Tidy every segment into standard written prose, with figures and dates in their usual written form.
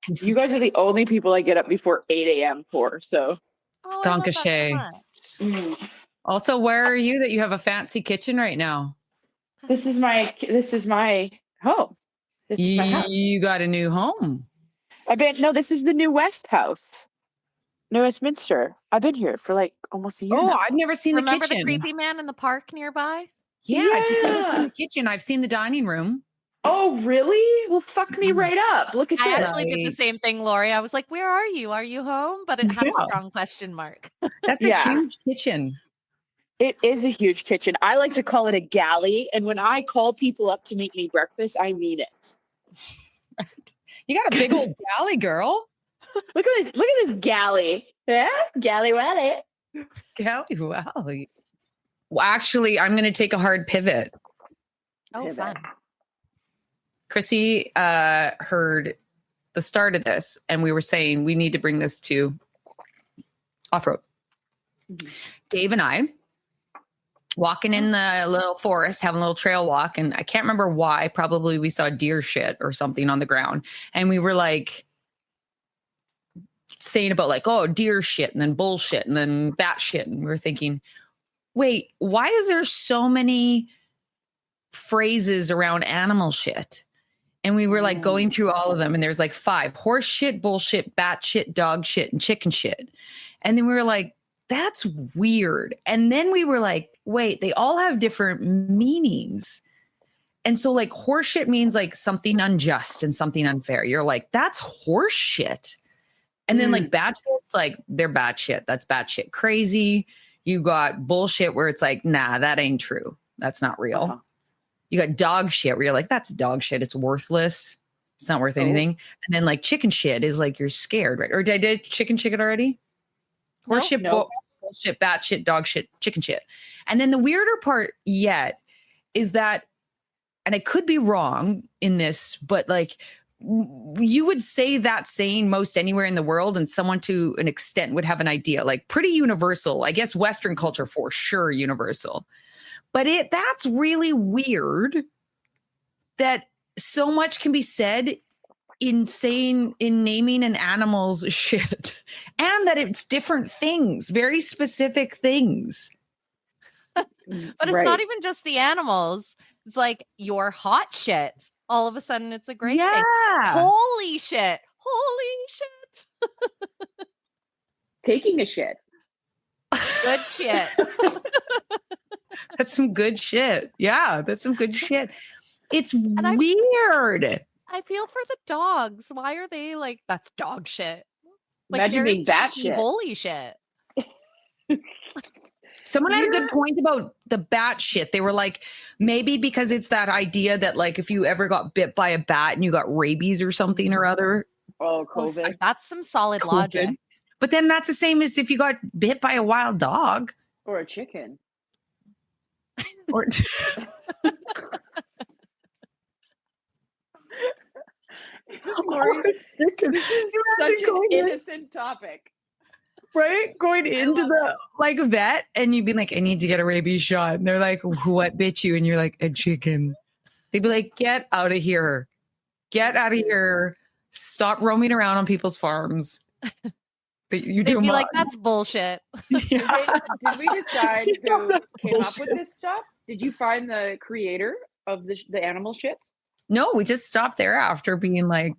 You guys are the only people I get up before 8 a.m. for. So, I love that so much. Also, where are you that you have a fancy kitchen right now? This is my home. This is my house. You got a new home. No, this is the New West house. New Westminster. I've been here for like almost a year. Now. I've never seen the kitchen. Remember the creepy man in the park nearby? Yeah, I just never seen the kitchen. I've seen the dining room. Oh, really? Well, fuck me right up. Look at this. I actually did the same thing, Laurie. I was like, where are you? Are you home? But it had a strong question mark. That's a huge kitchen. It is a huge kitchen. I like to call it a galley. And when I call people up to make me breakfast, I mean it. You got a big old galley, girl. Look at this galley. Yeah, galley wally. Galley wally. Well, actually, I'm going to take a hard pivot. Oh, fun. Krissy heard the start of this, and we were saying we need to bring this to off-road. Mm-hmm. Dave and I walking in the little forest, having a little trail walk, and I can't remember why. Probably we saw deer shit or something on the ground, and we were like saying about like, oh, deer shit, and then bullshit, and then bat shit, and we were thinking, wait, why is there so many phrases around animal shit? And we were like going through all of them, and there's like 5: horse shit, bullshit, bat shit, dog shit, and chicken shit. And then we were like, that's weird. And then we were like, wait, they all have different meanings. And so like horse shit means like something unjust and something unfair. You're like, that's horse shit. And then like bat shit's like, they're bat shit. That's bat shit crazy. You got bullshit where it's like, nah, that ain't true. That's not real. Uh-huh. You got dog shit where you're like, that's dog shit. It's worthless. It's not worth anything. And then like chicken shit is like, you're scared, right? Or did I did chicken shit already? Horse shit, bullshit, bat shit, dog shit, chicken shit. And then the weirder part yet is that, and I could be wrong in this, but like you would say that saying most anywhere in the world, and someone to an extent would have an idea, like pretty universal. I guess Western culture for sure universal. But that's really weird that so much can be said in naming an animal's shit, and that it's different things, very specific things. But it's not even just the animals. It's like your hot shit. All of a sudden it's a great thing. Holy shit. Holy shit. Taking a shit. Good shit. That's some good shit. Yeah, that's some good shit. It's weird. I feel for the dogs. Why are they like, that's dog shit? Like, imagine being bat shit. Holy shit. Someone had a good point about the bat shit. They were like, maybe because it's that idea that like if you ever got bit by a bat and you got rabies or something or other. Oh, COVID. Well, that's some solid logic. But then that's the same as if you got bit by a wild dog. Or a chicken. Or this is such an innocent topic. Right? Going into the like vet and you'd be like, I need to get a rabies shot. And they're like, what bit you? And you're like, a chicken. They'd be like, get out of here. Get out of here. Stop roaming around on people's farms. You'd be like, that's bullshit. Yeah. Did we decide who came up with this stuff? Did you find the creator of the animal shit? No, we just stopped there after being like,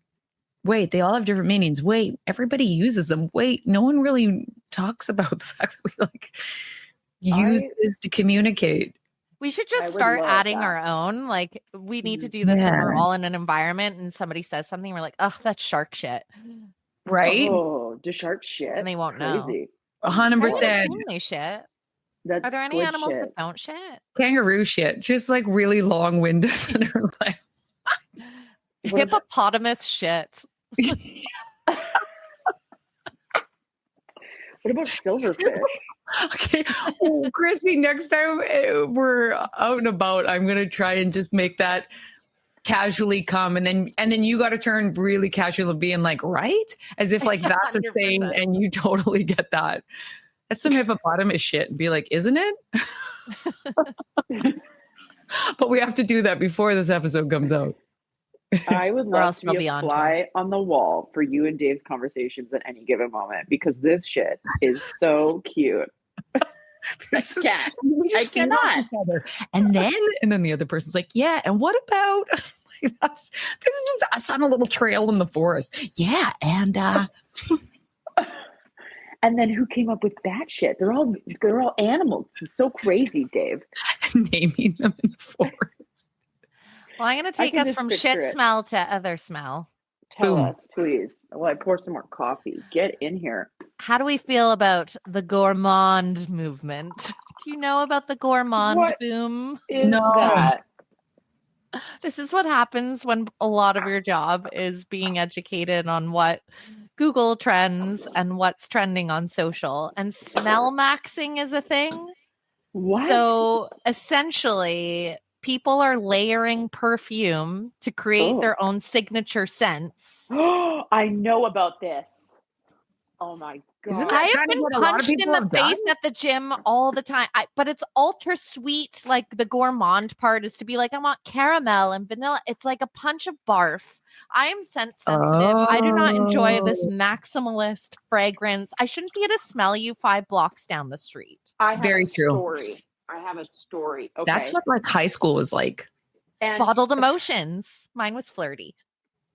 wait, they all have different meanings. Wait, everybody uses them. Wait, no one really talks about the fact that we like use this to communicate. We should just start adding our own. Like, we need to do this when we're all in an environment and somebody says something, we're like, oh, that's shark shit. Right? Oh, the shark shit. And they won't know. 100%. They shit. That's Are there any animals that don't shit? Kangaroo shit. Just like really long-winded. And it was like, what? Hippopotamus shit. What about silverfish? Okay. Oh, Krissy, next time we're out and about, I'm going to try and just make that casually come. And then you got to turn really casual being like, right? As if like that's 100%. A thing and you totally get that. That's some hippopotamus shit. And be like, isn't it? But we have to do that before this episode comes out. I would Or love else to they'll be be a on fly on the wall for you and Dave's conversations at any given moment because this shit is so cute. I can't. We just feed off cannot. each other. And then the other person's like, yeah, and what about this is just us on a little trail in the forest. Yeah, and and then who came up with that shit? They're all animals. It's so crazy, Dave. naming them in the forest. Well, I'm going to take us from shit smell to other smell. Tell us, please. Well, I pour some more coffee. Get in here. How do we feel about the gourmand movement? Do you know about the gourmand boom? That? This is what happens when a lot of your job is being educated on what Google trends and what's trending on social. And smell maxing is a thing. What? So essentially, people are layering perfume to create their own signature scents. I know about this. Oh my God. I have been punched in the face at the gym all the time. But it's ultra sweet. Like the gourmand part is to be like, I want caramel and vanilla. It's like a punch of barf. I am scent sensitive. I do not enjoy this maximalist fragrance. I shouldn't be able to smell you 5 blocks down the street. I have a story. Okay. That's what like high school was like. And bottled emotions. Mine was flirty.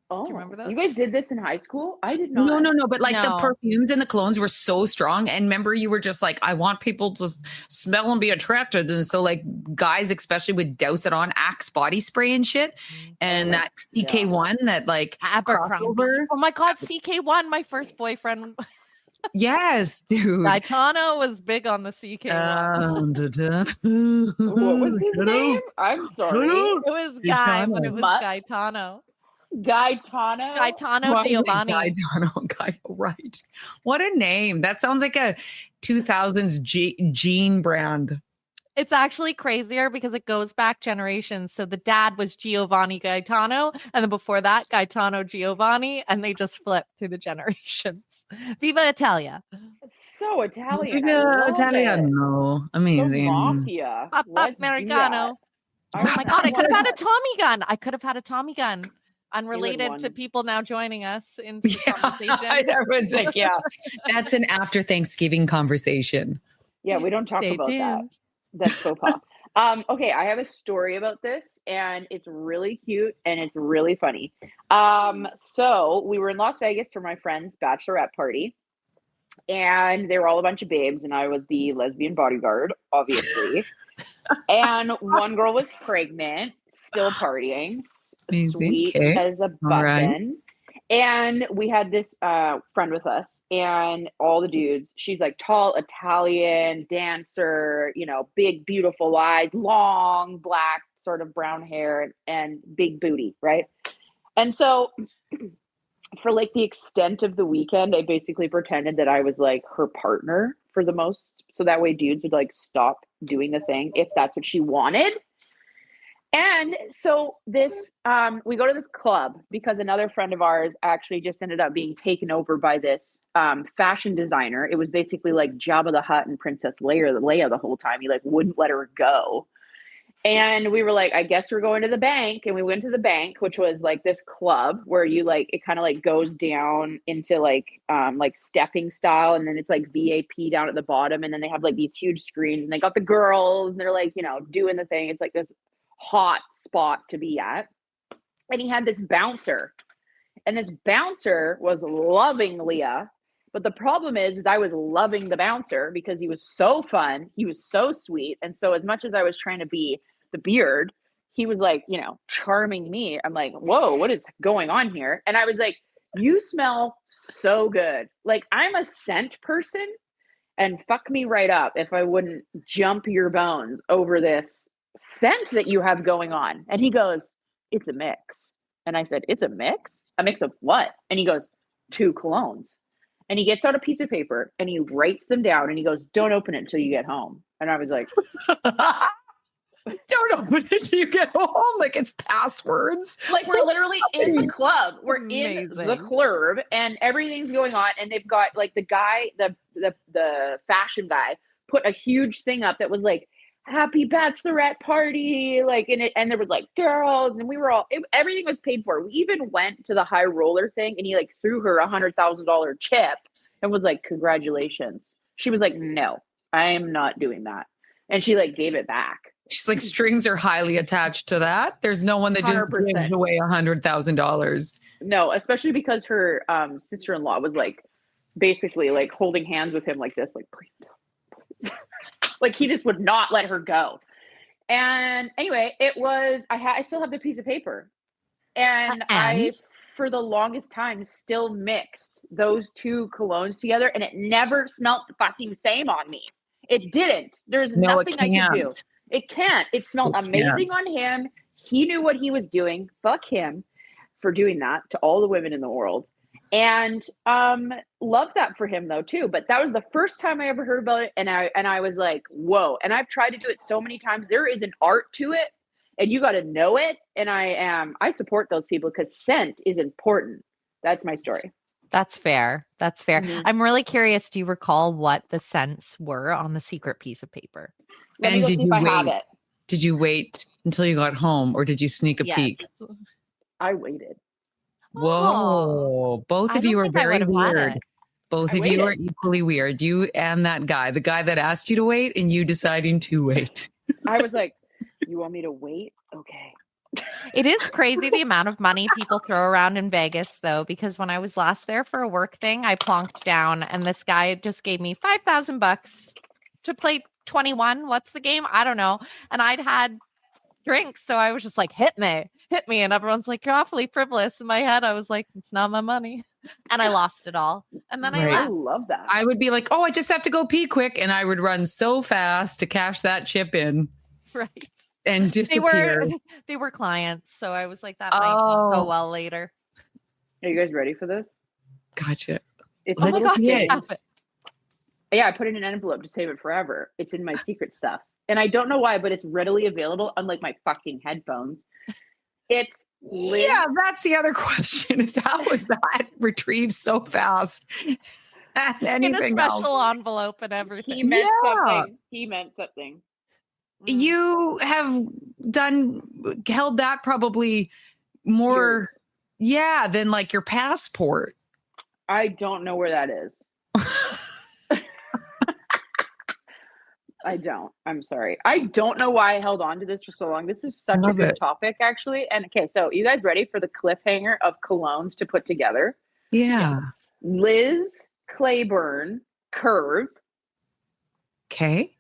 Oh, do you remember those? You guys did this in high school? I did not. No. But like the perfumes and the colognes were so strong. And remember, you were just like, I want people to smell and be attracted. And so like guys especially would douse it on Axe body spray and shit. And that CK1 that like Abercrombie. Oh my God, CK1, my first boyfriend. Yes, dude. Gaetano was big on the CK1. What was his name? I'm sorry. It was Guy, but it was Gaetano. Gaetano Giovanni. Right. What a name. That sounds like a 2000s jean brand. It's actually crazier because it goes back generations. So the dad was Giovanni Gaetano, and then before that, Gaetano Giovanni, and they just flipped through the generations. Viva Italia. So Italian. Viva Italiano. Amazing. So mafia. Pop Americano. Oh my God, I could have had a Tommy gun. Unrelated to people now joining us in the conversation. I was like, that's an after Thanksgiving conversation. Yeah, we don't talk about that. That's faux pas. Okay, I have a story about this, and it's really cute and it's really funny. So we were in Las Vegas for my friend's bachelorette party, and they were all a bunch of babes, and I was the lesbian bodyguard, obviously. And one girl was pregnant, still partying. Sweet as a button. Right. And we had this friend with us, and all the dudes, she's like tall Italian dancer, big, beautiful eyes, long, black, sort of brown hair, and big booty, right? And so for like the extent of the weekend, I basically pretended that I was like her partner for the most, so that way dudes would like stop doing the thing if that's what she wanted. And so this, we go to this club because another friend of ours actually just ended up being taken over by this fashion designer. It was basically like Jabba the Hutt and Princess Leia the whole time. He like wouldn't let her go. And we were like, I guess we're going to the bank. And we went to the bank, which was like this club where you like, it kind of like goes down into like stepping style. And then it's like VAP down at the bottom. And then they have like these huge screens, and they got the girls, and they're like, doing the thing. It's like this hot spot to be at. And he had this bouncer, and this bouncer was loving Leah. But the problem is I was loving the bouncer because he was so fun. He was so sweet. And so as much as I was trying to be the beard, he was like, charming me. I'm like, whoa, what is going on here? And I was like, you smell so good. Like, I'm a scent person, and fuck me right up if I wouldn't jump your bones over this scent that you have going on. And he goes, it's a mix. And I said, it's a mix? A mix of what? And he goes, 2 colognes. And he gets out a piece of paper and he writes them down, and he goes, don't open it until you get home. And I was like, don't open it till you get home. Like it's passwords. Like we're literally in the club. We're in the club and everything's going on. And they've got like the guy, the fashion guy put a huge thing up that was like, happy bachelorette party, like, and there was like girls, and we were all, everything was paid for. We even went to the high roller thing, and he like threw her $100,000 chip and was like, congratulations. She was like, no, I am not doing that. And she like gave it back. She's like, strings are highly attached to that. There's no one that just 100%. gives away $100,000. No, especially because her sister-in-law was like basically like holding hands with him like this, like, please. Like he just would not let her go. And anyway, it was, I still have the piece of paper. And I, for the longest time, still mixed those two colognes together, and it never smelled the fucking same on me. It didn't. There's nothing I could do. It can't. It smelled amazing on him. He knew what he was doing. Fuck him for doing that to all the women in the world. And love that for him though too. But that was the first time I ever heard about it, and I was like, whoa. And I've tried to do it so many times. There is an art to it, and you got to know it. And I support those people because scent is important. That's my story. That's fair. That's fair. Mm-hmm. I'm really curious. Do you recall what the scents were on the secret piece of paper? Let me go see if I have it. Did you wait until you got home, or did you sneak a peek? I waited. Whoa. Both of you are very weird. Both of you are equally weird. You and that guy, the guy that asked you to wait and you deciding to wait. I was like, you want me to wait? Okay. It is crazy the amount of money people throw around in Vegas, though, because when I was last there for a work thing, I plonked down and this guy just gave me $5,000 to play 21. What's the game? I don't know. And I'd had drinks. So I was just like, hit me. And everyone's like, you're awfully frivolous. In my head, I was like, it's not my money. And I lost it all. And then I love that. I would be like, oh, I just have to go pee quick. And I would run so fast to cash that chip in. Right. And disappear. They were clients. So I was like, that might not go well later. Are you guys ready for this? Gotcha. It's oh my God, yeah, I put it in an envelope to save it forever. It's in my secret stuff. And I don't know why, but it's readily available, unlike my fucking headphones. It's Liz. Yeah, that's the other question is how was that retrieved so fast? In a special envelope and everything. He meant something. He meant something. You have held that probably more, than like your passport. I don't know where that is. I don't. I'm sorry. I don't know why I held on to this for so long. This is such a good topic, actually. And okay, so you guys ready for the cliffhanger of colognes to put together? Yeah. Liz Claiborne Curve. Okay.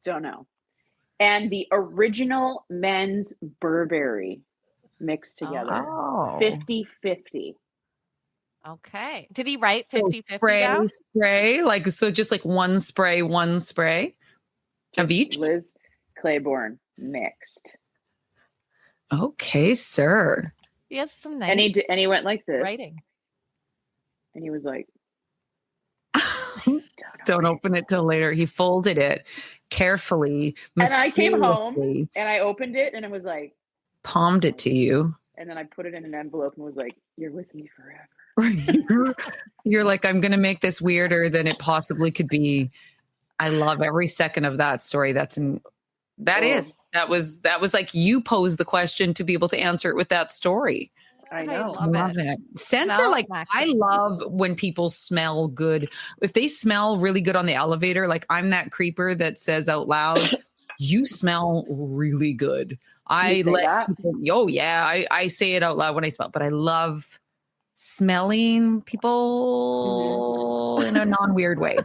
Don't know. And the original men's Burberry mixed together. 50-50. Okay. Did he write 50-50 spray? Like, so just like one spray of each? Liz Claiborne mixed. Okay, sir. He has some nice and he went like this. Writing. And he was like, don't open it till later. He folded it carefully. And I came home and I opened it and it was like, palmed it to you. And then I put it in an envelope and was like, you're with me forever. You're like, I'm going to make this weirder than it possibly could be. I love every second of that story. That was like you posed the question to be able to answer it with that story. I know. I love it. Scents are like, I love when people smell good. If they smell really good on the elevator, like I'm that creeper that says out loud, you smell really good. I say it out loud when I smell, but I love smelling people in a non-weird way.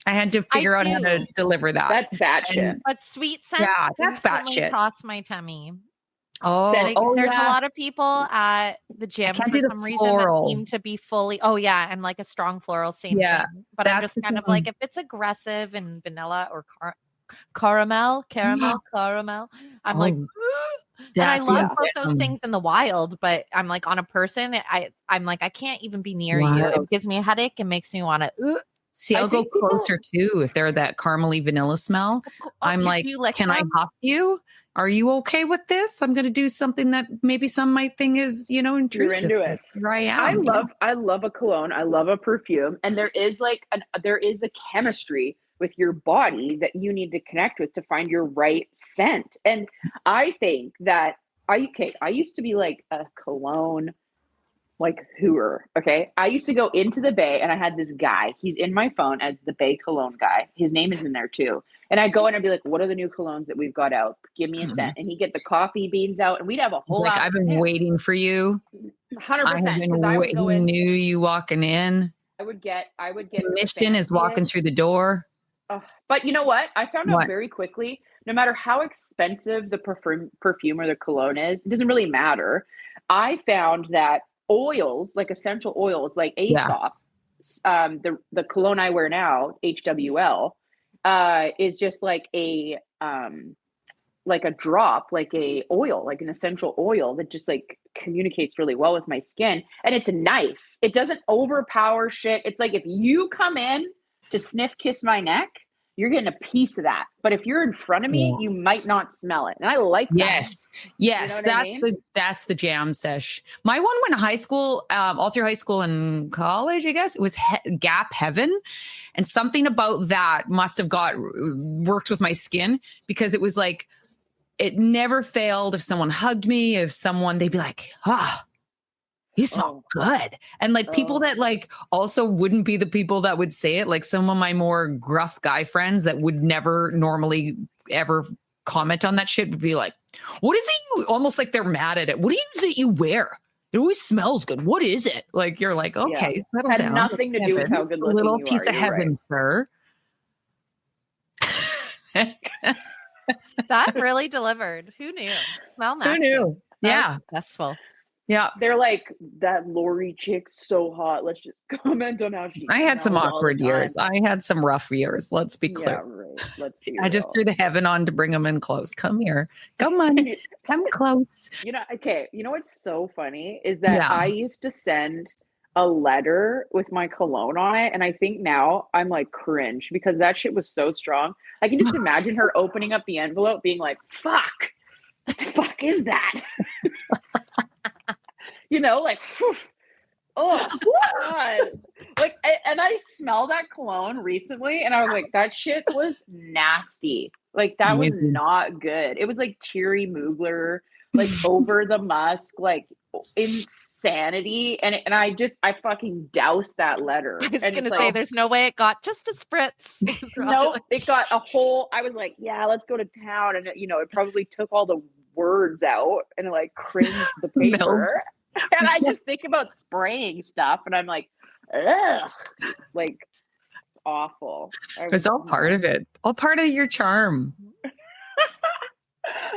I had to figure out how to deliver that. That's batshit. But sweet scents, yeah, that's batshit. Toss my tummy. There's a lot of people at the gym for some reason that seem to be fully. Oh yeah, and like a strong floral, same thing. But I'm just kind of like, if it's aggressive and vanilla or caramel, I'm like. And I love both those things in the wild, but I'm like on a person, I'm like, I can't even be near you. It gives me a headache and makes me want to. See, I'll go closer too if they're that caramely vanilla smell. I'm like, can I huff you? Are you okay with this? I'm going to do something that maybe some might think is, intrusive. You're into it. Here I am. I love a cologne. I love a perfume, and there is a chemistry with your body that you need to connect with to find your right scent. And I think that I used to be like a cologne like hooer. Okay. I used to go into the Bay and I had this guy, he's in my phone as the Bay cologne guy. His name is in there too. And I'd go in and be like, what are the new colognes that we've got out? Give me a scent. And he'd get the coffee beans out and we'd have a whole like, I've been waiting for you. 100%. I have been waiting, knew you walking in. I would get Mission is walking through the door. But you know what? I found out very quickly, no matter how expensive the perfume or the cologne is, it doesn't really matter. I found that oils, like essential oils, like Aesop, the cologne I wear now, HWL, is just like a drop, like a oil, like an essential oil that just like communicates really well with my skin. And it's nice. It doesn't overpower shit. It's like if you come in to sniff kiss my neck, you're getting a piece of that. But if you're in front of me, you might not smell it. And I like that. Yes. You know that's the jam sesh. My one went to high school, all through high school and college, I guess. It was Gap Heaven. And something about that must have worked with my skin, because it was like, it never failed. If someone hugged me, they'd be like, you smell good. And like people that like also wouldn't be the people that would say it. Like some of my more gruff guy friends that would never normally ever comment on that shit would be like, what is it? Almost like they're mad at it. What is it you wear? It always smells good. What is it? Like, you're like, okay, settle down. Had nothing to do with how good looking you are. A little piece of heaven, sir. That really delivered. Who knew? Well, who knew? Yeah. Successful. Yeah. They're like, that Laurie chick's so hot. Let's just comment on how she I had some awkward years. I had some rough years. Let's be clear. Yeah, right. Let's be I just threw the heaven on to bring them in close. Come here. Come on. Come close. You know what's so funny is that I used to send a letter with my cologne on it. And I think now I'm like cringe because that shit was so strong. I can just imagine her opening up the envelope being like, fuck, what the fuck is that? You know, like, whew, oh God. Like, and I smelled that cologne recently and I was like, that shit was nasty. Like, that was not good. It was like Thierry Mugler, like over the musk, like insanity. And I fucking doused that letter. I was going to say, there's no way it got just a spritz. Nope, it got a whole, I was like, yeah, let's go to town. And, it probably took all the words out and like cringed the paper. And I just think about spraying stuff and I'm like, ugh, like awful. It's all part of it. All part of your charm.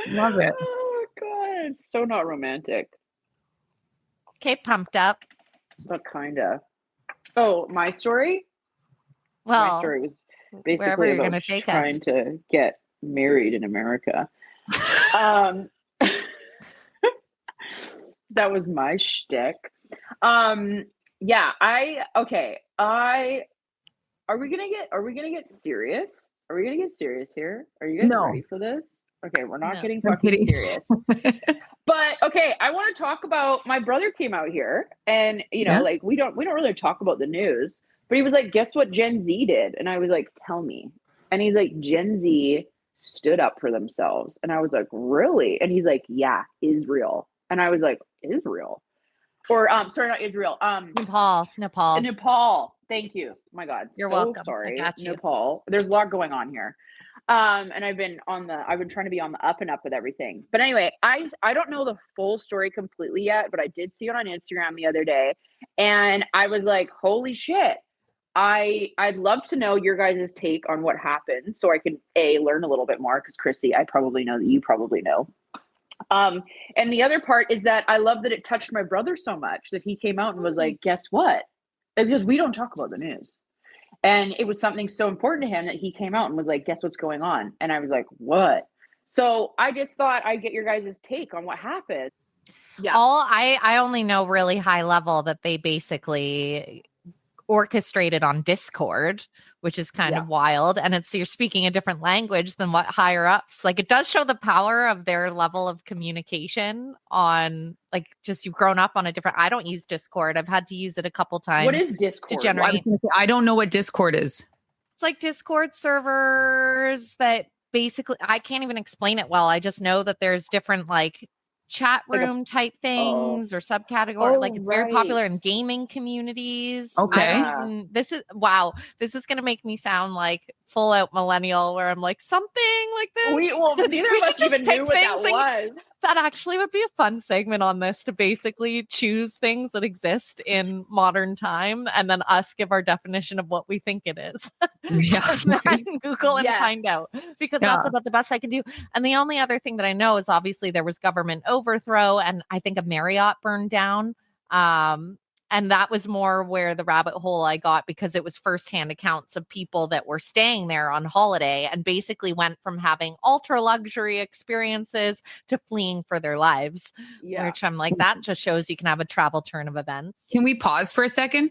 Love it. Oh God, it's so not romantic. Okay, pumped up. But kinda. Oh, my story? Well, my story was basically about trying to get married in America. That was my shtick. Are we gonna get serious? Are we gonna get serious here? Are you guys ready for this? Okay, we're not getting fucking serious. But okay, I want to talk about my brother came out here and like we don't really talk about the news, but he was like, guess what Gen Z did? And I was like, tell me. And he's like, Gen Z stood up for themselves. And I was like, really? And he's like, yeah, Israel. And I was like, Israel, or sorry, not Israel. Nepal. Thank you. Oh my God, you're welcome. Sorry, I got you. Nepal. There's a lot going on here, and I've been trying to be on the up and up with everything. But anyway, I don't know the full story completely yet, but I did see it on Instagram the other day, and I was like, holy shit. I'd love to know your guys' take on what happened, so I can learn a little bit more. Because Krissy, I probably know that you probably know. And the other part is that I love that it touched my brother so much that he came out and was like, guess what? Because we don't talk about the news. And it was something so important to him that he came out and was like, guess what's going on? And I was like, what? So I just thought I'd get your guys' take on what happened. Yeah. I only know really high level that they basically orchestrated on Discord, which is kind of wild. And you're speaking a different language than what higher ups, like it does show the power of their level of communication on like, just you've grown up on a different, I don't use Discord. I've had to use it a couple times. What is Discord? To generate. I don't know what Discord is. It's like Discord servers that basically, I can't even explain it well. I just know that there's different like chat room type things or subcategory. Like it's very popular in gaming communities. Okay. This is going to make me sound like full out millennial where I'm like something like this. Neither of us even knew what that was. That actually would be a fun segment on this, to basically choose things that exist in modern time and then us give our definition of what we think it is. Yeah. And Google and find out, because that's about the best I can do. And the only other thing that I know is obviously there was government overthrow, and I think a Marriott burned down. And that was more where the rabbit hole I got, because it was firsthand accounts of people that were staying there on holiday and basically went from having ultra luxury experiences to fleeing for their lives. Yeah. Which I'm like, that just shows you can have a travel turn of events. Can we pause for a second?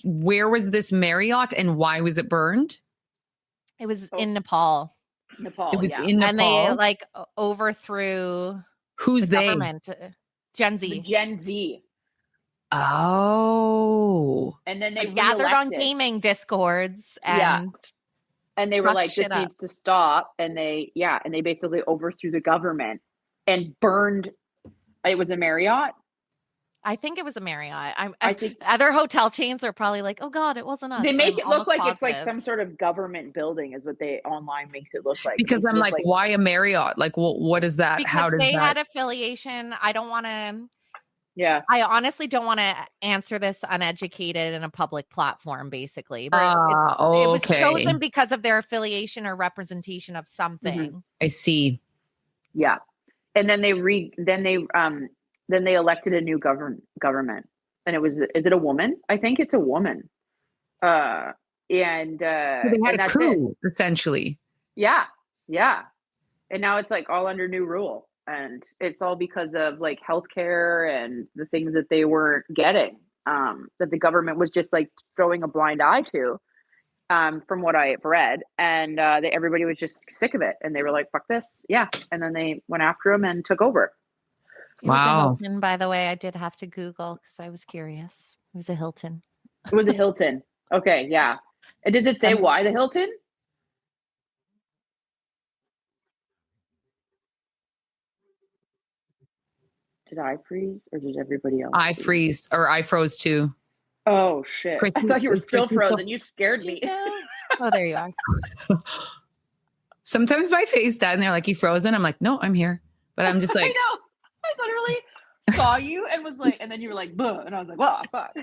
Where was this Marriott and why was it burned? It was in Nepal. It was in Nepal. And they like overthrew. Who's the they? Government. Gen Z. Gen Z. Oh. And then they gathered on gaming discords and they were like, this needs to stop. And they basically overthrew the government and burned. It was a Marriott. I think it was a Marriott. I think other hotel chains are probably like, oh God, it wasn't us. They make it look like it's like some sort of government building is what they online makes it look like. Because I'm like, why a Marriott? Like, what is that? Because how does they had affiliation. I don't want to. Yeah. I honestly don't want to answer this uneducated in a public platform, basically. But it was chosen because of their affiliation or representation of something. Mm-hmm. I see. Yeah. And then they elected a new government. And is it a woman? I think it's a woman. So they had a coup, essentially. Yeah. Yeah. And now it's like all under new rule. And it's all because of like healthcare and the things that they weren't getting, that the government was just like throwing a blind eye to, from what I've read. And everybody was just sick of it. And they were like, fuck this. Yeah. And then they went after him and took over. It was a Hilton, by the way. I did have to Google because I was curious. It was a Hilton. It was a Hilton. Okay. Yeah. And does it say why the Hilton? Did I freeze or did everybody else? I froze too. Oh shit. Krissy, I thought you were still frozen. You scared me. Oh, there you are. Sometimes my face died and they're like, you frozen? I'm like, no, I'm here. But I'm just like, I know. I literally saw you and was like, and then you were like, buh. And I was like, oh, fuck.